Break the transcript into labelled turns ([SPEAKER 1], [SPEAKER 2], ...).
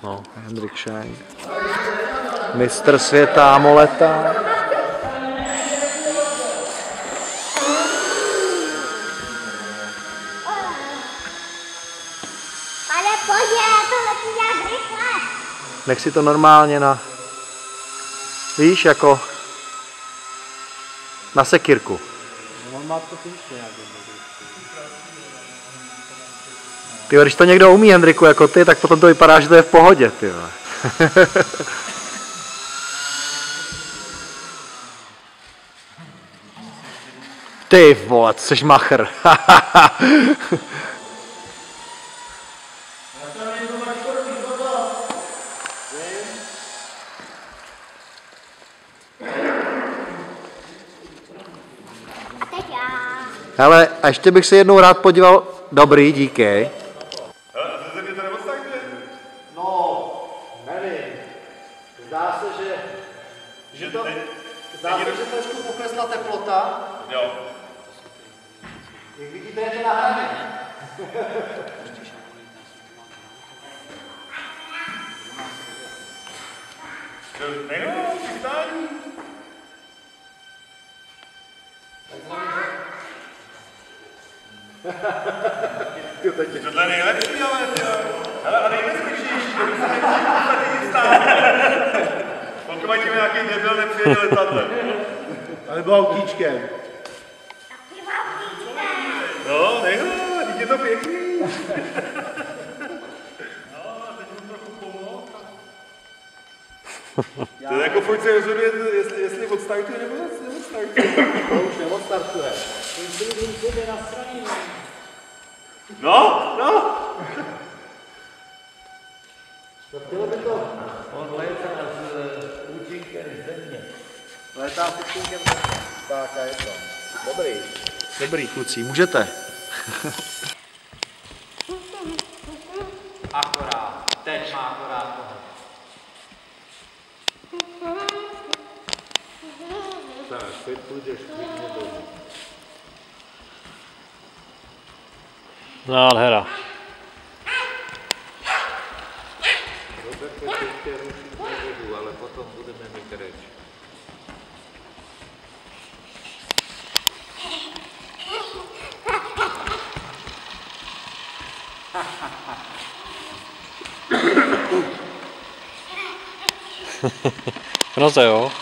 [SPEAKER 1] No, Hendrik Schenk. Mistr světa Moleta.
[SPEAKER 2] Ale pojď, to letí nějak rychle.
[SPEAKER 1] Nech si to normálně na... Víš, jako... Na sekírku.
[SPEAKER 3] On má to píšně nějak.
[SPEAKER 1] Tyjo, když to někdo umí, Hendriku, jako ty, tak potom to vypadá, že to je v pohodě, ty vole. Ty vole, jsi machr. Hele, a ještě bych se jednou rád podíval. Dobrý, díky.
[SPEAKER 4] Hele, a ze země to neodstaňte?
[SPEAKER 3] No, nevím. Zdá se, že trošku poklesla teplota.
[SPEAKER 4] Jo.
[SPEAKER 3] Jak vidíte, je to na hraně.
[SPEAKER 4] Nejno, přistání. Tohle je nejlepší, ale hele, a nejbezpečnější, to bych se nechci podstatě nic stát. Pokud mají tím nějaký debil nepřijede letadle.
[SPEAKER 3] Ale byl autíčkem.
[SPEAKER 4] No, nejno, teď je to pěkný. No, a teď mu trochu pomoct. To je jako furt se rozhoduje, jestli odstartuje nebo neodstartuje.
[SPEAKER 3] To už neodstartuje.
[SPEAKER 4] No, no.
[SPEAKER 3] Chtělo by to...
[SPEAKER 5] On létá s účinkem země.
[SPEAKER 3] Létá s účinkem země. Tak a je to. Dobrý.
[SPEAKER 1] Dobrý, kluci, můžete.
[SPEAKER 5] Akorát. Teď má akorát toho.
[SPEAKER 3] Tak, teď půjdeš klidně domů.
[SPEAKER 1] Nádhera.
[SPEAKER 5] Robert ještě ruší na vodu, ale potom budeme mít reč.
[SPEAKER 1] No to jo.